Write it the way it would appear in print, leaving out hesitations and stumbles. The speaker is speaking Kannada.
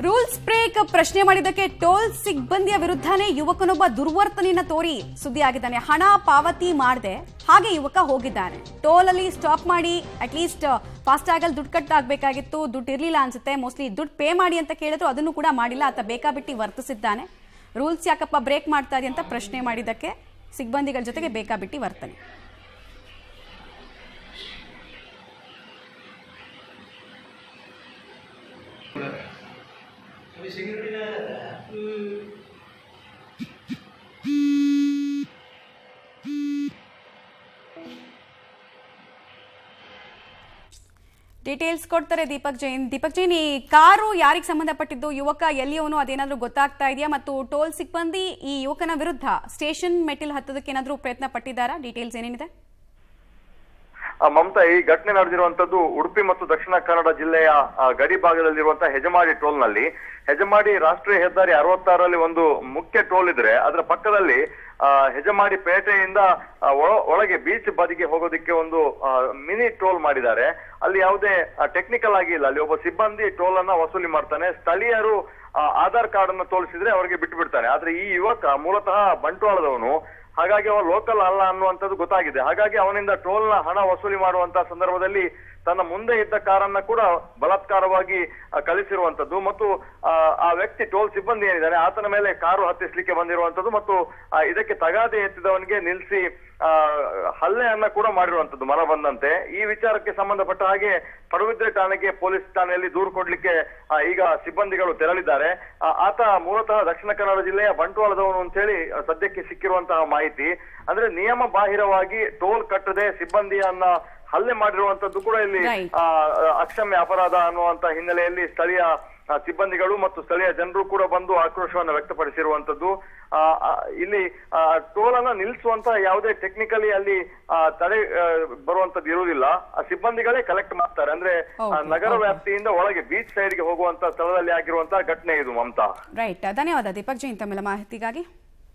ರೂಲ್ಸ್ ಬ್ರೇಕ್ ಪ್ರಶ್ನೆ ಮಾಡಿದ್ದಕ್ಕೆ ಟೋಲ್ ಸಿಬ್ಬಂದಿಯ ವಿರುದ್ಧನೇ ಯುವಕನೊಬ್ಬ ದುರ್ವರ್ತನೆಯನ್ನ ತೋರಿ ಸುದ್ದಿಯಾಗಿದ್ದಾನೆ. ಹಣ ಪಾವತಿ ಮಾಡದೆ ಹಾಗೆ ಯುವಕ ಹೋಗಿದ್ದಾನೆ. ಟೋಲ್ ಅಲ್ಲಿ ಸ್ಟಾಪ್ ಮಾಡಿ ಅಟ್ಲೀಸ್ಟ್ ಫಾಸ್ಟ್ಯಾಗ್ ಅಲ್ಲಿ ದುಡ್ಡು ಕಟ್ ಆಗಬೇಕಾಗಿತ್ತು, ದುಡ್ಡು ಇರಲಿಲ್ಲ ಅನ್ಸುತ್ತೆ. ಮೋಸ್ಟ್ಲಿ ದುಡ್ಡು ಪೇ ಮಾಡಿ ಅಂತ ಕೇಳಿದ್ರು, ಅದನ್ನು ಕೂಡ ಮಾಡಿಲ್ಲ. ಆತ ಬೇಕಾಬಿಟ್ಟಿ ವರ್ತಿಸಿದ್ದಾನೆ. ರೂಲ್ಸ್ ಯಾಕಪ್ಪ ಬ್ರೇಕ್ ಮಾಡ್ತಾ ಇದೆ ಅಂತ ಪ್ರಶ್ನೆ ಮಾಡಿದ್ದಕ್ಕೆ ಸಿಬ್ಬಂದಿಗಳ ಜೊತೆಗೆ ಬೇಕಾಬಿಟ್ಟಿ ವರ್ತನೆ. ಡೀಟೇಲ್ಸ್ ಕೊಡ್ತಾರೆ ದೀಪಕ್ ಜೈನ್. ಈ ಕಾರು ಯಾರಿಗೆ ಸಂಬಂಧಪಟ್ಟಿದ್ದು, ಯುವಕ ಎಲ್ಲಿಯವನು, ಅದೇನಾದ್ರೂ ಗೊತ್ತಾಗ್ತಾ ಇದೆಯಾ? ಮತ್ತು ಟೋಲ್ ಸಿಬ್ಬಂದಿ ಈ ಯುವಕನ ವಿರುದ್ಧ ಸ್ಟೇಷನ್ ಮೆಟ್ಟಿಲ್ ಹತ್ತೋದಕ್ಕೆ ಏನಾದ್ರೂ ಪ್ರಯತ್ನ ಪಟ್ಟಿದ್ದಾರಾ? ಡೀಟೇಲ್ಸ್ ಏನೇನಿದೆ? ಮಮತಾ, ಈ ಘಟನೆ ನಡೆದಿರುವಂತದ್ದು ಉಡುಪಿ ಮತ್ತು ದಕ್ಷಿಣ ಕನ್ನಡ ಜಿಲ್ಲೆಯ ಗಡಿ ಭಾಗದಲ್ಲಿರುವಂತಹ ಹೆಜಮಾಡಿ ಟೋಲ್ ನಲ್ಲಿ. ಹೆಜಮಾಡಿ ರಾಷ್ಟ್ರೀಯ ಹೆದ್ದಾರಿ 66ರಲ್ಲಿ ಒಂದು ಮುಖ್ಯ ಟೋಲ್ ಇದ್ರೆ ಅದರ ಪಕ್ಕದಲ್ಲಿ ಹೆಜಮಾಡಿ ಪೇಟೆಯಿಂದ ಒಳಗೆ ಬೀಚ್ ಬದಿಗೆ ಹೋಗೋದಿಕ್ಕೆ ಒಂದು ಮಿನಿ ಟೋಲ್ ಮಾಡಿದ್ದಾರೆ. ಅಲ್ಲಿ ಯಾವುದೇ ಟೆಕ್ನಿಕಲ್ ಆಗಿ ಇಲ್ಲ. ಅಲ್ಲಿ ಒಬ್ಬ ಸಿಬ್ಬಂದಿ ಟೋಲ್ ಅನ್ನ ವಸೂಲಿ ಮಾಡ್ತಾನೆ. ಸ್ಥಳೀಯರು ಆಧಾರ್ ಕಾರ್ಡ್ ಅನ್ನು ತೋರಿಸಿದ್ರೆ ಅವರಿಗೆ ಬಿಟ್ಟು ಬಿಡ್ತಾನೆ. ಆದ್ರೆ ಈ ಯುವಕ ಮೂಲತಃ ಬಂಟ್ವಾಳದವನು, ಹಾಗಾಗಿ ಅವ ಲೋಕಲ್ ಅಲ್ಲ ಅನ್ನುವಂಥದ್ದು ಗೊತ್ತಾಗಿದೆ. ಹಾಗಾಗಿ ಅವನಿಂದ ಟೋಲ್ ನ ಹಣ ವಸೂಲಿ ಮಾಡುವಂತಹ ಸಂದರ್ಭದಲ್ಲಿ ತನ್ನ ಮುಂದೆ ಇದ್ದ ಕಾರನ್ನ ಕೂಡ ಬಲಾತ್ಕಾರವಾಗಿ ಕಳಿಸಿರುವಂತದ್ದು ಮತ್ತು ಆ ವ್ಯಕ್ತಿ ಟೋಲ್ ಸಿಬ್ಬಂದಿ ಏನಿದ್ದಾನೆ ಆತನ ಮೇಲೆ ಕಾರು ಹತ್ತಿಸ್ಲಿಕ್ಕೆ ಬಂದಿರುವಂತದ್ದು ಮತ್ತು ಇದಕ್ಕೆ ತಗಾದೆ ಎತ್ತಿದವನಿಗೆ ನಿಲ್ಲಿಸಿ ಹಲ್ಲೆಯನ್ನ ಕೂಡ ಮಾಡಿರುವಂತದ್ದು ಮನ ಬಂದಂತೆ. ಈ ವಿಚಾರಕ್ಕೆ ಸಂಬಂಧಪಟ್ಟ ಹಾಗೆ ಪಡುಬಿದ್ರೆ ಠಾಣೆಗೆ ಪೊಲೀಸ್ ಠಾಣೆಯಲ್ಲಿ ದೂರು ಕೊಡ್ಲಿಕ್ಕೆ ಈಗ ಸಿಬ್ಬಂದಿಗಳು ತೆರಳಿದ್ದಾರೆ. ಆತ ಮೂಲತಃ ದಕ್ಷಿಣ ಕನ್ನಡ ಜಿಲ್ಲೆಯ ಬಂಟ್ವಾಳದವನು ಅಂತ ಹೇಳಿ ಸದ್ಯಕ್ಕೆ ಸಿಕ್ಕಿರುವಂತಹ ಮಾಹಿತಿ. ಅಂದ್ರೆ ನಿಯಮ ಬಾಹಿರವಾಗಿ ಟೋಲ್ ಕಟ್ಟದೆ ಸಿಬ್ಬಂದಿಯನ್ನ ಹಲ್ಲೆ ಮಾಡಿರುವಂತದ್ದು ಕೂಡ ಇಲ್ಲಿ ಅಕ್ಷಮ್ಯ ಅಪರಾಧ ಅನ್ನುವಂತ ಹಿನ್ನೆಲೆಯಲ್ಲಿ ಸ್ಥಳೀಯ ಸಿಬ್ಬಂದಿಗಳು ಮತ್ತು ಸ್ಥಳೀಯ ಜನರು ಕೂಡ ಬಂದು ಆಕ್ರೋಶವನ್ನು ವ್ಯಕ್ತಪಡಿಸಿರುವಂತದ್ದು. ಇಲ್ಲಿ ಟೋಲ್ ಅನ್ನ ನಿಲ್ಲಿಸುವಂತ ಯಾವುದೇ ಟೆಕ್ನಿಕಲಿ ಅಲ್ಲಿ ತಡೆ ಬರುವಂತದ್ದು ಇರುವುದಿಲ್ಲ. ಸಿಬ್ಬಂದಿಗಳೇ ಕಲೆಕ್ಟ್ ಮಾಡ್ತಾರೆ. ಅಂದ್ರೆ ನಗರ ವ್ಯಾಪ್ತಿಯಿಂದ ಒಳಗೆ ಬೀಚ್ ಸೈಡ್ಗೆ ಹೋಗುವಂತ ಸ್ಥಳದಲ್ಲಿ ಆಗಿರುವಂತಹ ಘಟನೆ ಇದು. ಮಮತಾ, ರೈಟ್. ಧನ್ಯವಾದ ದೀಪಕ್ ಜೈನ್ ತಮ್ಮೆಲ್ಲ ಮಾಹಿತಿಗಾಗಿ.